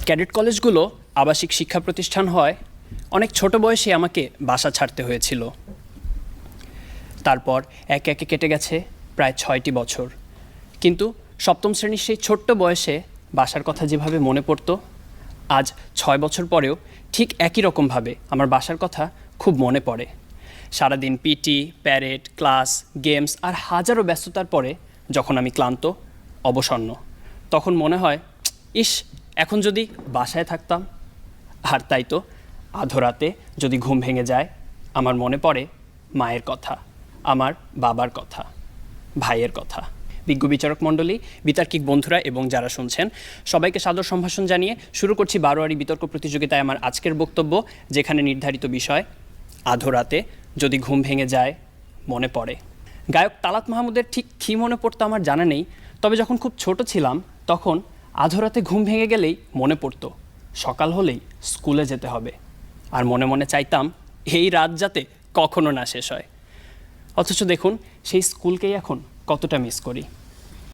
Cadet কলেজগুলো আবাসিক শিক্ষা প্রতিষ্ঠান হয় অনেক ছোট বয়সে আমাকে বাসা ছাড়তে হয়েছিল। তারপর একে একে কেটে গেছে প্রায় 6টি বছর, কিন্তু সপ্তম শ্রেণীর সেই ছোট্ট বয়সে বাসার কথা যেভাবে মনে পড়তো, আজ 6 বছর পরেও ঠিক একই রকমভাবে আমার বাসার কথা খুব মনে পড়ে। সারাদিন পিটি, প্যারেড, ক্লাস, গেমস আর হাজারো ব্যস্ততার পরে যখন আমি ক্লান্ত, অবসন্ন, তখন মনে হয় ইস, এখন যদি বাসায় থাকতাম। আর তাই তো আধরাতে যদি ঘুম ভেঙে যায়, আমার মনে পড়ে মায়ের কথা, আমার বাবার কথা, ভাইয়ের কথা। বিজ্ঞ বিচারক মণ্ডলী, বিতার্কিক বন্ধুরা এবং যারা শুনছেন, সবাইকে সাদর সম্ভাষণ জানিয়ে শুরু করছি বারোয়ারি বিতর্ক প্রতিযোগিতায় আমার আজকের বক্তব্য, যেখানে নির্ধারিত বিষয় আধরাতে যদি ঘুম ভেঙে যায়, মনে পড়ে। গায়ক তালাত মাহমুদের ঠিক কী মনে পড়তো আমার জানা নেই, তবে যখন খুব ছোট ছিলাম তখন আধরাতে ঘুম ভেঙে গেলেই মনে পড়তো সকাল হলেই স্কুলে যেতে হবে, আর মনে মনে চাইতাম এই রাত যাতে কখনো না শেষ হয়। অথচ দেখুন, সেই স্কুলকেই এখন কতটা মিস করি।